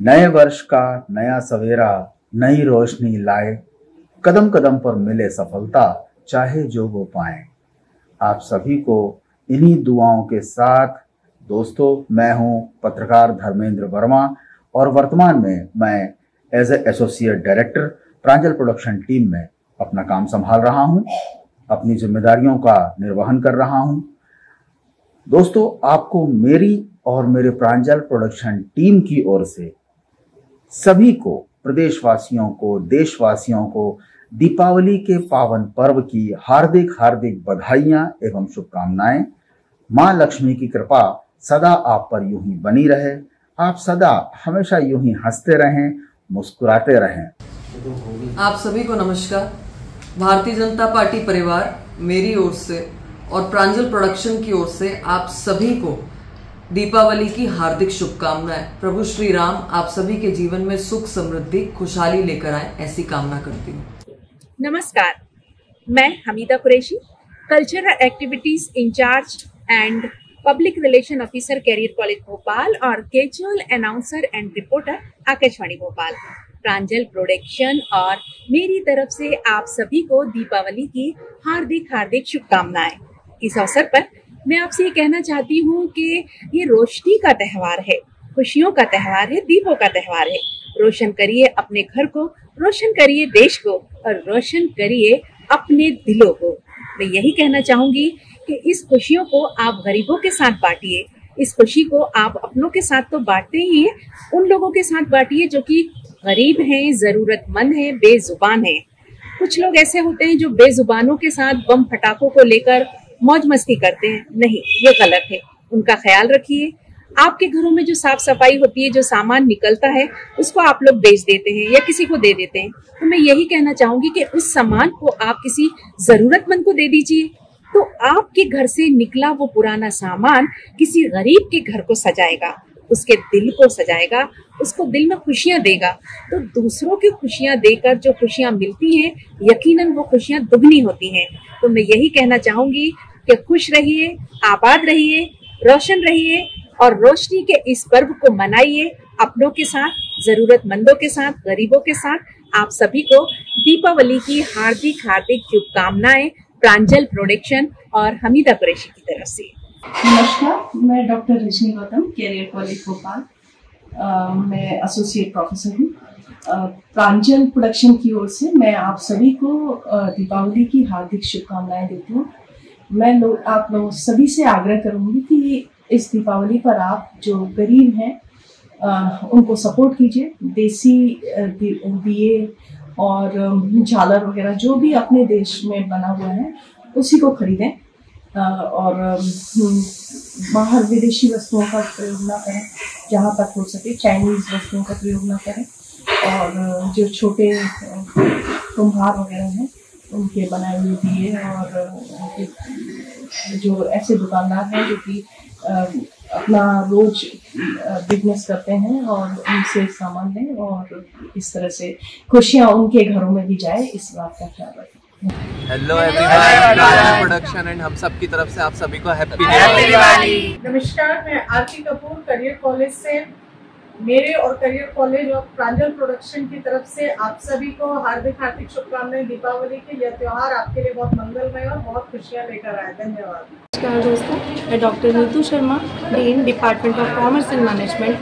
नए वर्ष का नया सवेरा नई रोशनी लाए, कदम कदम पर मिले सफलता, चाहे जो वो पाए। आप सभी को इन्हीं दुआओं के साथ दोस्तों, मैं हूं पत्रकार धर्मेंद्र वर्मा और वर्तमान में मैं as a associate director Pranjal production team में अपना काम संभाल रहा हूं, अपनी जिम्मेदारियों का निर्वहन कर रहा हूं। दोस्तों, आपको मेरी और मेरे प्रांजल प्रोडक्शन टीम की ओर से सभी को, प्रदेशवासियों को, देशवासियों को दीपावली के पावन पर्व की हार्दिक हार्दिक बधाइयां एवं शुभकामनाएं। मां लक्ष्मी की कृपा सदा आप पर यूं ही बनी रहे। आप सदा हमेशा यूं ही हंसते रहें, मुस्कुराते रहें। आप सभी को नमस्कार। भारतीय जनता पार्टी परिवार मेरी ओर से और प्रांजल प्रोडक्शन की ओर से आप सभी को दीपावली की हार्दिक शुभकामनाएं। प्रभु श्री राम आप सभी के जीवन में सुख, समृद्धि, खुशहाली लेकर आए, ऐसी कामना करती हूँ। नमस्कार, मैं Hamida Qureshi, cultural activities incharge and public relation officer, career college Bhopal और casual announcer and reporter, Akashvani Bhopal. Pranjal production और मेरी तरफ से आप सभी को दीपावली की हार्दिक हार्दिक शुभकामनाएं। इस अवसर पर मैं आपसे ये कहना चाहती हूँ कि ये रोशनी का त्योहार है, खुशियों का त्योहार है, दीपों का त्योहार है। रोशन करिए अपने घर को, रोशन करिए देश को और रोशन करिए अपने दिलों को। मैं यही कहना चाहूंगी कि इस खुशियों को आप गरीबों के साथ बांटिए। इस खुशी को आप अपनों के साथ तो बांटते ही हैं, उन लोगों के साथ बांटिए जो कि गरीब हैं, जरूरतमंद हैं, बेजुबान हैं। कुछ लोग ऐसे होते हैं जो बेजुबानों के साथ बम फटाकों को लेकर मौज मस्ती करते हैं। नहीं, ये गलत है। उनका ख्याल रखिए। आपके घरों में जो साफ सफाई होती है, जो सामान निकलता है, उसको आप लोग बेच देते हैं या किसी को दे देते हैं। तो मैं यही कहना चाहूंगी कि उस सामान को आप किसी जरूरतमंद को दे दीजिए, तो आपके घर से निकला वो पुराना सामान किसी गरीब के घर को सजाएगा, उसके दिल को सजाएगा, उसको दिल में खुशियां देगा। तो दूसरों की खुशियां देकर जो खुशियां मिलती हैं, यकीनन वो खुशियां दुगनी होती हैं। तो मैं यही कहना चाहूंगी कि खुश रहिए, आबाद रहिए, रोशन रहिए और रोशनी के इस पर्व को मनाइए अपनों के साथ, जरूरतमंदों के साथ, गरीबों के साथ। आप सभी को दीपावली की हार्दिक हार्दिक शुभकामनाएं प्रांजल प्रोडक्शन और हमीदा कुरैशी की तरफ से। नमस्कार, मैं doctor Rajni Gautam, career college Bhopal. मैं एसोसिएट प्रोफेसर हूँ। प्रांजल प्रोडक्शन की ओर से मैं आप सभी को दीपावली की हार्दिक शुभकामनाएं देती हूँ। मैं आप लोग सभी से आग्रह करूँगी कि इस दीपावली पर आप जो गरीब हैं उनको सपोर्ट कीजिए। देसी दिए और झालर वगैरह जो भी अपने देश में बना हुआ है उसी को खरीदें और बाहर विदेशी वस्तुओं का प्रयोग ना करें। जहाँ तक हो सके चाइनीज वस्तुओं का प्रयोग ना करें और जो छोटे कुम्हार वगैरह हैं उनके बनाए हुए दिए और जो ऐसे दुकानदार हैं जो कि अपना रोज बिजनेस करते हैं और उनसे सामान लें और इस तरह से खुशियाँ उनके घरों में भी जाए, इस बात का ख्याल रखें। हेलो एवरीवन, प्रोडक्शन एंड हम सब की तरफ से आप सभी को हैप्पी दिवाली। नमस्कार, मैं आरती कपूर, करियर कॉलेज से। मेरे और करियर कॉलेज और प्रांजल प्रोडक्शन की तरफ से आप सभी को हार्दिक हार्दिक शुभकामनाएं। दीपावली के यह त्योहार आपके लिए बहुत मंगलमय और बहुत खुशियां लेकर आए। धन्यवाद। नमस्कार दोस्तों, मैं doctor Neetu Sharma, dean department of commerce and management,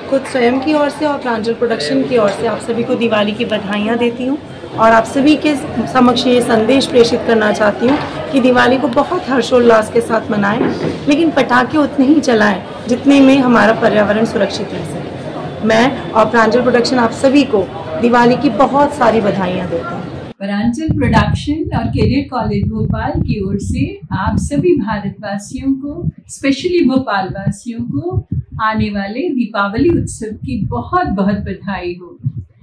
खुद स्वयं की ओर से और प्रांजल प्रोडक्शन की ओर से आप सभी को दिवाली की बधाइयाँ देती हूँ और आप सभी के समक्ष ये संदेश प्रेषित करना चाहती हूँ कि दिवाली को बहुत हर्षोल्लास के साथ मनाएं, लेकिन पटाखे उतने ही चलाएं जितने में हमारा पर्यावरण सुरक्षित रह सके। मैं और प्रांजल प्रोडक्शन आप सभी को दिवाली की बहुत सारी बधाइयाँ देता हूँ। प्रांजल प्रोडक्शन और कैरियर कॉलेज भोपाल की ओर से आप सभी भारतवासियों को, स्पेशली भोपाल वासियों को आने वाले दीपावली उत्सव की बहुत बहुत बधाई हो।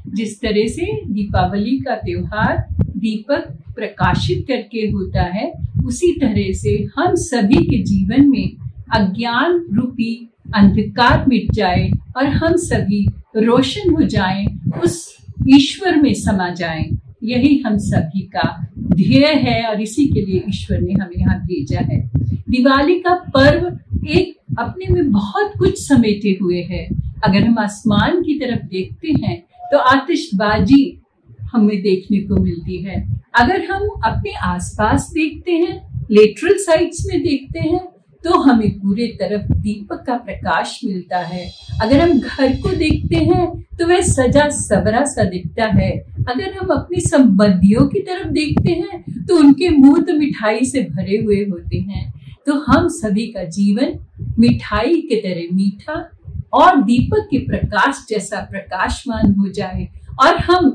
जिस तरह से दीपावली का त्योहार दीपक प्रकाशित करके होता है, उसी तरह से हम सभी के जीवन में अज्ञान रूपी अंधकार मिट जाए और हम सभी रोशन हो जाएं, उस ईश्वर में समा जाएं। यही हम सभी का ध्येय है और इसी के लिए ईश्वर ने हमें यहाँ भेजा है। दिवाली का पर्व एक अपने में बहुत कुछ समेटे हुए है। अगर हम आसमान की तरफ देखते हैं तो आतिशबाजी हमें देखने को मिलती है। अगर हम अपने आसपास देखते हैं, लेटरल साइड्स में देखते हैं, तो हमें पूरे तरफ दीपक का प्रकाश मिलता है। अगर हम घर को देखते हैं तो वह सजा सबरा सा दिखता है। अगर हम अपने संबंधियों की तरफ देखते हैं तो उनके मुंह तो मिठाई से भरे हुए होते हैं। तो हम सभी का जीवन मिठाई के तरह मीठा और दीपक के प्रकाश जैसा प्रकाशमान हो जाए और हम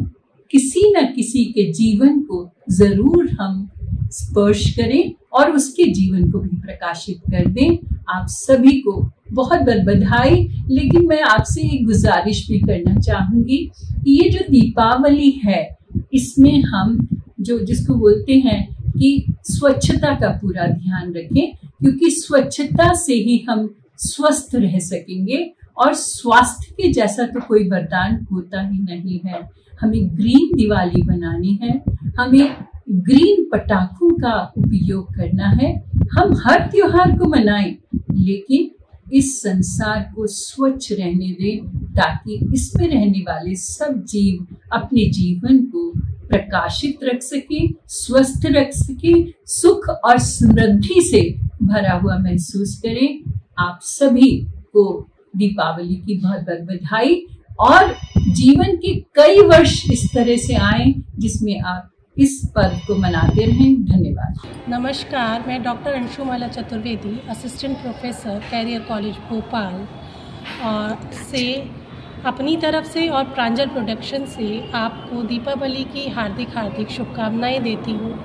किसी न किसी के जीवन को जरूर हम स्पर्श करें और उसके जीवन को भी प्रकाशित कर दें। आप सभी को बहुत बहुत बधाई। लेकिन मैं आपसे एक गुजारिश भी करना चाहूंगी कि ये जो दीपावली है इसमें हम जिसको बोलते हैं कि स्वच्छता का पूरा ध्यान रखें, क्योंकि स्वच्छता से ही हम स्वस्थ रह सकेंगे और स्वास्थ्य के जैसा तो कोई वरदान होता ही नहीं है। हमें ग्रीन दिवाली बनानी है, हमें ग्रीन पटाखों का उपयोग करना है। हम हर त्योहार को मनाएं लेकिन इस संसार को स्वच्छ रहने दें ताकि इसमें रहने वाले सब जीव अपने जीवन को प्रकाशित रख सके, स्वस्थ रख सके, सुख और समृद्धि से भरा हुआ महसूस करें। आप सभी को दीपावली की बहुत बहुत बधाई और जीवन के कई वर्ष इस तरह से आए जिसमें आप इस पर्व को मनाते रहें। धन्यवाद। नमस्कार, मैं doctor Anshumala Chaturvedi, assistant professor career college Bhopal और से अपनी तरफ से और प्रांजल प्रोडक्शन से आपको दीपावली की हार्दिक शुभकामनाएं देती हूँ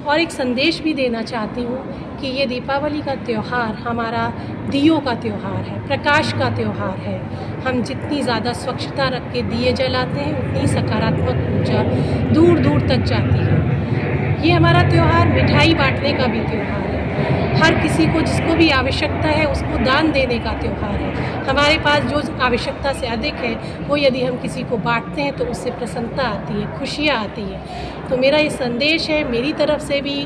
और एक संदेश भी देना चाहती हूँ कि ये दीपावली का त्यौहार हमारा दियों का त्यौहार है, प्रकाश का त्यौहार है। हम जितनी ज़्यादा स्वच्छता रख के दिए जलाते हैं उतनी सकारात्मक ऊर्जा दूर दूर तक जाती है। ये हमारा त्यौहार मिठाई बांटने का भी त्यौहार है। हर किसी को जिसको भी आवश्यकता है उसको दान देने का त्यौहार है। हमारे पास जो आवश्यकता से अधिक है वो यदि हम किसी को बांटते हैं तो उससे प्रसन्नता आती है, खुशियाँ आती है। तो मेरा ये संदेश है मेरी तरफ से भी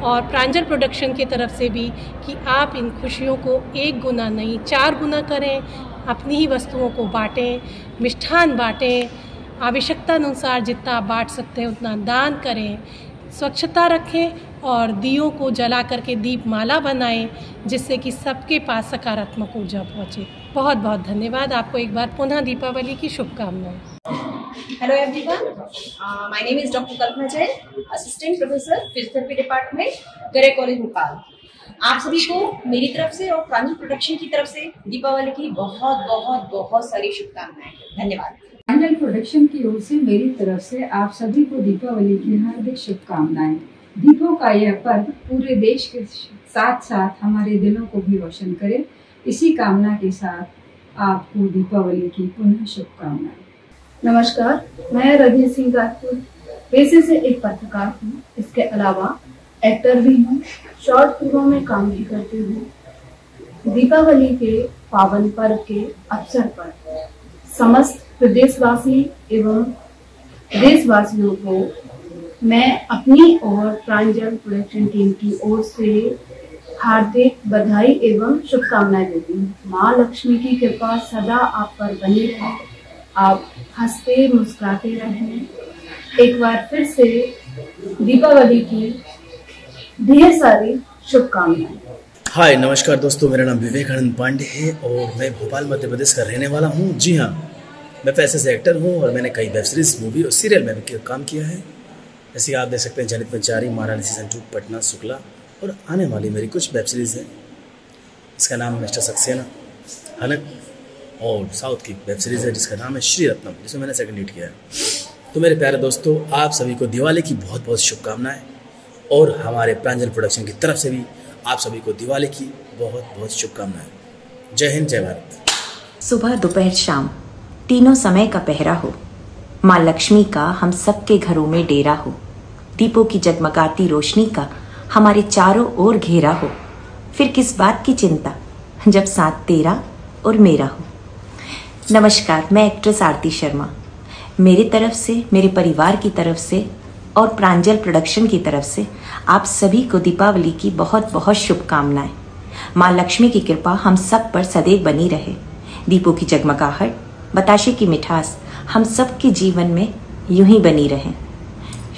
और प्रांजल प्रोडक्शन की तरफ से भी कि आप इन खुशियों को 1 गुना नहीं 4 गुना करें, अपनी ही वस्तुओं को बांटें, मिष्ठान बांटें, आवश्यकता अनुसार जितना आप बांट सकते हैं उतना दान करें, स्वच्छता रखें और दियों को जला करके दीपमाला बनाएं जिससे कि सबके पास सकारात्मक ऊर्जा पहुंचे। बहुत बहुत धन्यवाद। आपको एक बार पुनः दीपावली की शुभकामनाएं। Hello everyone, my name is Dr. Kalpana Jain, Assistant Professor Physiotherapy Department, career college Bhopal. आप सभी को मेरी तरफ से और प्रांजल प्रोडक्शन की तरफ से दीपावली की बहुत बहुत बहुत सारी शुभकामनाएं। धन्यवाद। प्रांजल प्रोडक्शन की ओर से मेरी तरफ से आप सभी को दीपावली की हार्दिक शुभकामनाएं। दीपों का यह पर्व पूरे देश के साथ साथ हमारे दिलों को भी रोशन करे। इसी कामना के साथ आपको दीपावली की पुनः शुभकामनाएं। नमस्कार, मैं रवि सिंह राजपूत पेशे से एक पत्रकार हूँ। इसके अलावा एक्टर भी हूँ, शॉर्ट फिल्मों में काम भी करती हूँ। दीपावली के पावन पर्व के अवसर पर समस्त प्रदेशवासी एवं देशवासियों को मैं अपनी और प्रांजल प्रोडक्शन टीम की ओर से हार्दिक बधाई एवं शुभकामनाएं देती हूँ। माँ लक्ष्मी की कृपा सदा आप पर बनी रहे, आप हंसते मुस्कुराते रहें। एक बार फिर से दीपावली की ढेर सारी शुभकामनाएं। हाय नमस्कार दोस्तों, मेरा नाम विवेकानंद पांडे है और मैं भोपाल मध्य प्रदेश का रहने वाला हूँ। जी हाँ, मैं पैसे से एक्टर हूँ और मैंने कई वेब सीरीज, मूवी और सीरियल में भी काम किया है। जैसे आप देख सकते हैं जनित में जारी, महारानी सीजन 2, पटना, शुक्ला और आने वाली मेरी कुछ वेब सीरीज़ है। इसका नाम मिस्टर सक्सेना, हनक और साउथ की वेब सीरीज़ है जिसका नाम है श्री रत्नम, जिसमें मैंने सेकंड लीड किया है। तो मेरे प्यारे दोस्तों, आप सभी को दिवाली की बहुत बहुत शुभकामनाएं और हमारे प्रांजल प्रोडक्शन की तरफ से भी आप सभी को दिवाली की बहुत बहुत शुभकामनाएं। जय हिंद, जय भारत। सुबह दोपहर शाम तीनों समय का पहरा हो, माँ लक्ष्मी का हम सबके घरों में डेरा हो, दीपों की जगमगाती रोशनी का हमारे चारों ओर घेरा हो, फिर किस बात की चिंता जब साथ तेरा और मेरा हो। नमस्कार, मैं एक्ट्रेस आरती शर्मा। मेरी तरफ से, मेरे परिवार की तरफ से और प्रांजल प्रोडक्शन की तरफ से आप सभी को दीपावली की बहुत बहुत शुभकामनाएं। माँ लक्ष्मी की कृपा हम सब पर सदैव बनी रहे। दीपों की जगमगाहट, बताशे की मिठास हम सबके जीवन में यूं ही बनी रहे।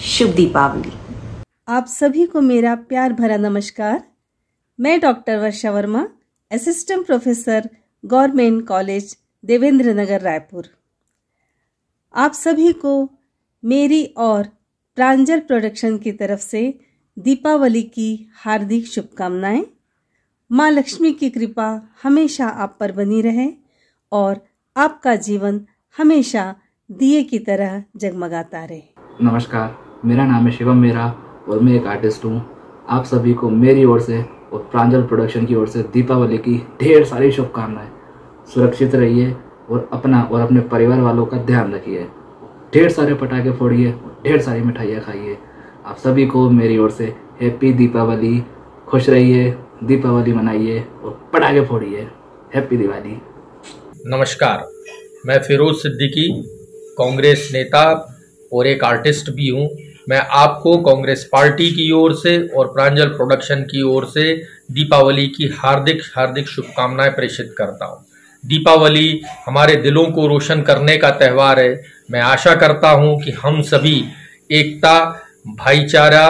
शुभ दीपावली। आप सभी को मेरा प्यार भरा नमस्कार। मैं doctor Varsha Verma, assistant professor, government college Devendra Nagar, Raipur. आप सभी को मेरी और प्रांजल प्रोडक्शन की तरफ से दीपावली की हार्दिक शुभकामनाएं। माँ लक्ष्मी की कृपा हमेशा आप पर बनी रहे और आपका जीवन हमेशा दिए की तरह जगमगाता रहे। नमस्कार, मेरा नाम है शिवम मेहरा और मैं एक आर्टिस्ट हूँ। आप सभी को मेरी ओर से और प्रांजल प्रोडक्शन की ओर से दीपावली की ढेर सारी शुभकामनाएं। सुरक्षित रहिए और अपना और अपने परिवार वालों का ध्यान रखिए। ढेर सारे पटाखे फोड़िए, ढेर सारी मिठाइयाँ खाइए। आप सभी को मेरी ओर से हैप्पी दीपावली। खुश रहिए, दीपावली मनाइए और पटाखे फोड़िए। हैप्पी दिवाली। नमस्कार, मैं फिरोज सिद्दीकी, कांग्रेस नेता और एक आर्टिस्ट भी हूं। मैं आपको कांग्रेस पार्टी की ओर से और प्रांजल प्रोडक्शन की ओर से दीपावली की हार्दिक हार्दिक शुभकामनाएं प्रेषित करता हूं। दीपावली हमारे दिलों को रोशन करने का त्यौहार है। मैं आशा करता हूं कि हम सभी एकता, भाईचारा,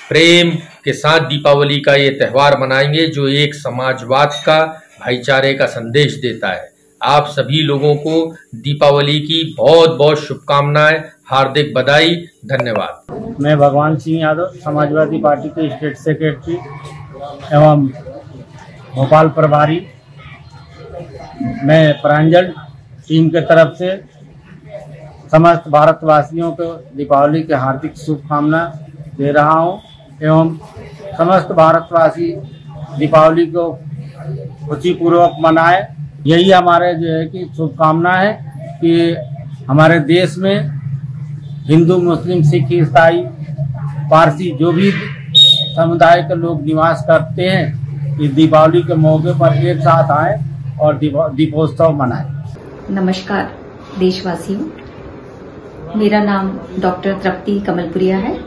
प्रेम के साथ दीपावली का ये त्यौहार मनाएंगे, जो एक समाजवाद का, भाईचारे का संदेश देता है। आप सभी लोगों को दीपावली की बहुत बहुत शुभकामनाएं, हार्दिक बधाई, धन्यवाद। मैं भगवान सिंह यादव, समाजवादी पार्टी के स्टेट सेक्रेटरी एवं भोपाल प्रभारी। मैं प्रांजल टीम के तरफ से समस्त भारतवासियों को दीपावली की हार्दिक शुभकामना दे रहा हूं एवं समस्त भारतवासी दीपावली को खुशीपूर्वक मनाएं। यही हमारे जो है कि शुभकामना है कि हमारे देश में हिंदू, मुस्लिम, सिख, ईसाई, पारसी जो भी समुदाय के लोग निवास करते हैं, इस दीपावली के मौके पर एक साथ आए और दीपोत्सव मनाएं। नमस्कार देशवासियों, मेरा नाम डॉक्टर तृप्ति कमलपुरिया है।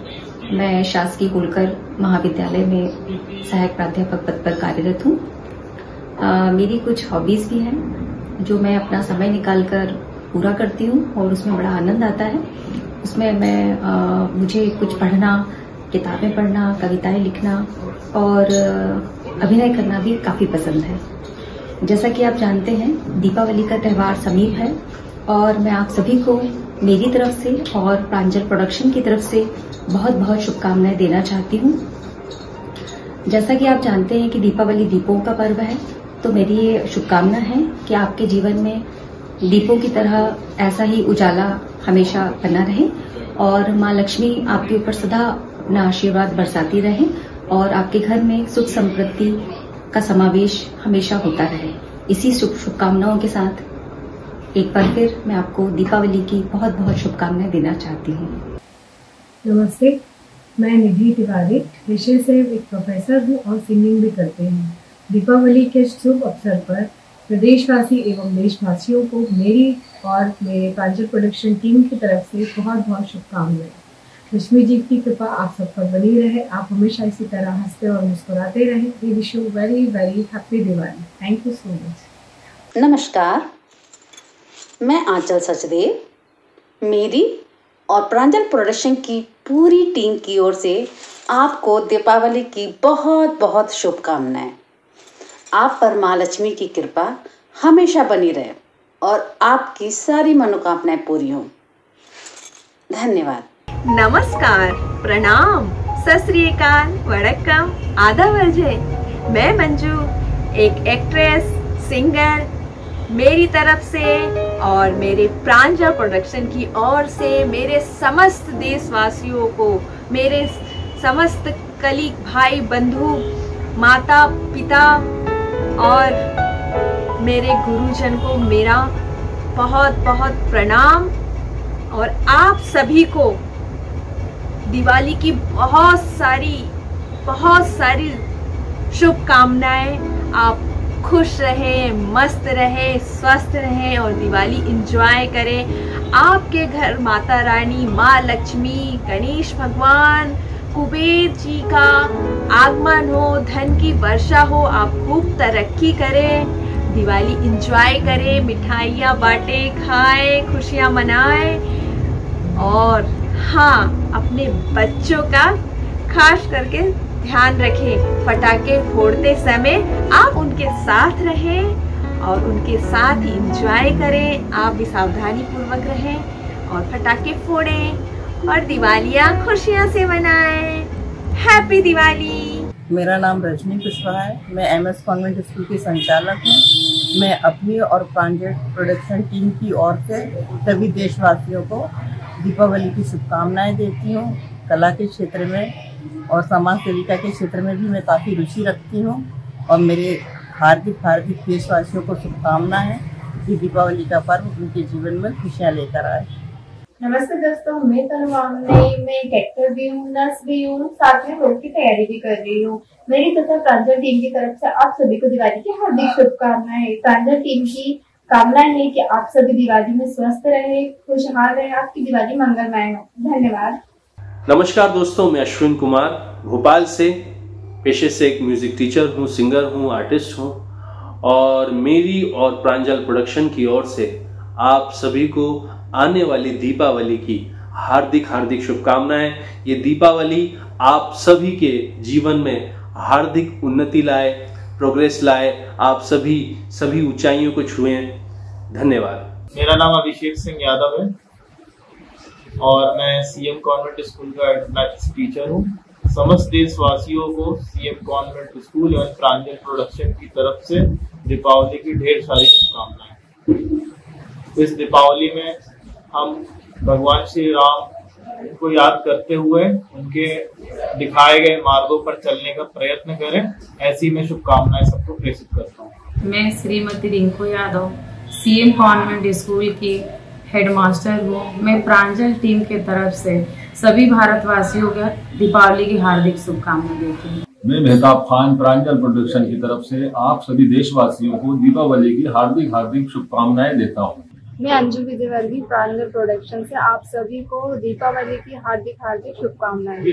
मैं शासकीय होलकर महाविद्यालय में सहायक प्राध्यापक पद पर कार्यरत हूँ। मेरी कुछ हॉबीज भी हैं जो मैं अपना समय निकालकर पूरा करती हूँ और उसमें बड़ा आनंद आता है। उसमें मुझे कुछ पढ़ना, किताबें पढ़ना, कविताएं लिखना और अभिनय करना भी काफी पसंद है। जैसा कि आप जानते हैं, दीपावली का त्यौहार समीप है और मैं आप सभी को मेरी तरफ से और प्रांजल प्रोडक्शन की तरफ से बहुत बहुत शुभकामनाएं देना चाहती हूँ। जैसा कि आप जानते हैं कि दीपावली दीपों का पर्व है, तो मेरी ये शुभकामना है कि आपके जीवन में दीपों की तरह ऐसा ही उजाला हमेशा बना रहे और माँ लक्ष्मी आपके ऊपर सदा अपना आशीर्वाद बरसाती रहे और आपके घर में सुख समृद्धि का समावेश हमेशा होता रहे। इसी शुभकामनाओं के साथ एक बार फिर मैं आपको दीपावली की बहुत बहुत शुभकामनाएं देना चाहती हूँ। नमस्ते, मैं निधि तिवारी, पेशे से एक प्रोफेसर हूँ और सिंगिंग भी करती हूँ। दीपावली के शुभ अवसर पर प्रदेशवासी एवं देशवासियों को मेरी और मेरे प्रांजल प्रोडक्शन टीम की तरफ से बहुत बहुत शुभकामनाएं। लक्ष्मी जी की कृपा आप सब पर बनी रहे। आप हमेशा इसी तरह हंसते और मुस्कुराते रहे। We wish you very very happy Diwali. Thank you so much. नमस्कार, मैं आंचल सचदेव, मेरी और प्रांजल प्रोडक्शन की पूरी टीम की ओर से आपको दीपावली की बहुत बहुत शुभकामनाएं। आप पर माँ लक्ष्मी की कृपा हमेशा बनी रहे और आपकी सारी मनोकामनाएं पूरी हों। धन्यवाद। नमस्कार, प्रणाम, सत श्री अकाल, वड़क्कम, आदाब अर्जय। मैं मंजू, एक एक्ट्रेस, सिंगर। मेरी तरफ से और मेरे प्रांजल प्रोडक्शन की ओर से मेरे समस्त देशवासियों को, मेरे समस्त कलीग, भाई, बंधु, माता पिता और मेरे गुरुजन को मेरा बहुत बहुत प्रणाम और आप सभी को दिवाली की बहुत सारी शुभकामनाएं। आप खुश रहें, मस्त रहें, स्वस्थ रहें और दिवाली एंजॉय करें। आपके घर माता रानी, माँ लक्ष्मी, गणेश भगवान, कुबेर जी का आगमन हो, धन की वर्षा हो, आप खूब तरक्की करें, दिवाली एंजॉय करें, मिठाइयाँ बांटे, खाए, खुशियाँ मनाए और हाँ, अपने बच्चों का खास करके ध्यान रखें। पटाखे फोड़ते समय आप उनके साथ रहें और उनके साथ ही एंजॉय करें। आप भी सावधानी पूर्वक रहें और पटाखे फोड़ें और दिवालियाँ खुशियाँ से मनाएं। हैप्पी दिवाली। मेरा नाम रजनी कुशवाहा है। मैं एमएस कॉन्वेंट स्कूल की संचालक हूँ। मैं अपनी और प्रांजल प्रोडक्शन टीम की ओर से सभी देशवासियों को दीपावली की शुभकामनाएं देती हूँ। कला के क्षेत्र में और समाज सेविका के क्षेत्र में भी मैं काफ़ी रुचि रखती हूँ और मेरे हार्दिक देशवासियों को शुभकामना है कि दीपावली का पर्व उनके जीवन में खुशियाँ लेकर आए। नमस्ते दोस्तों, मैं तनुवामनी, मैं एक एक्टर भी हूँ, नर्स भी हूँ, साथ में बोर्ड की तैयारी भी कर रही हूँ। मेरी तथा प्रांजल टीम की तरफ से आप सभी को दिवाली की हार्दिक शुभकामनाएं। प्रांजल टीम की कामनाएं है कि आप सभी दिवाली में स्वस्थ रहे, खुशहाल रहे, आपकी दिवाली मंगलमय हो। धन्यवाद। नमस्कार दोस्तों, मैं अश्विन कुमार भोपाल से पेशे से एक म्यूजिक टीचर हूँ, सिंगर हूँ, आर्टिस्ट हूँ और मेरी और प्रांजल प्रोडक्शन की ओर से आप सभी को आने वाली दीपावली की हार्दिक शुभकामनाएं। ये दीपावली आप सभी के जीवन में हार्दिक उन्नति लाए, प्रोग्रेस लाए, आप सभी ऊंचाइयों को छुएं। धन्यवाद। मेरा नाम अभिषेक सिंह यादव है और मैं सीएम कॉन्वेंट स्कूल का मैथ्स टीचर हूँ। समस्त देशवासियों को सीएम कॉन्वेंट स्कूल एवं प्रांजल प्रोडक्शन की तरफ से दीपावली की ढेर सारी शुभकामनाएं। इस दीपावली में हम भगवान श्री राम को याद करते हुए उनके दिखाए गए मार्गों पर चलने का प्रयत्न करें, ऐसी मैं शुभकामनाएं सबको प्रेषित करता हूँ। मैं Shrimati Rinku Yadav CM convent school की हेडमास्टर हूँ। मैं प्रांजल टीम के तरफ से सभी भारतवासियों को दीपावली की हार्दिक शुभकामनाएं देती हूँ। मैं मेहताब खान प्रांजल प्रोडक्शन की तरफ से आप सभी देशवासियों को दीपावली की हार्दिक शुभकामनाएं देता हूँ। मैं अंजू विजयवर्गीय प्रांजल प्रोडक्शन से आप सभी को दीपावली की हार्दिक शुभकामनाएं।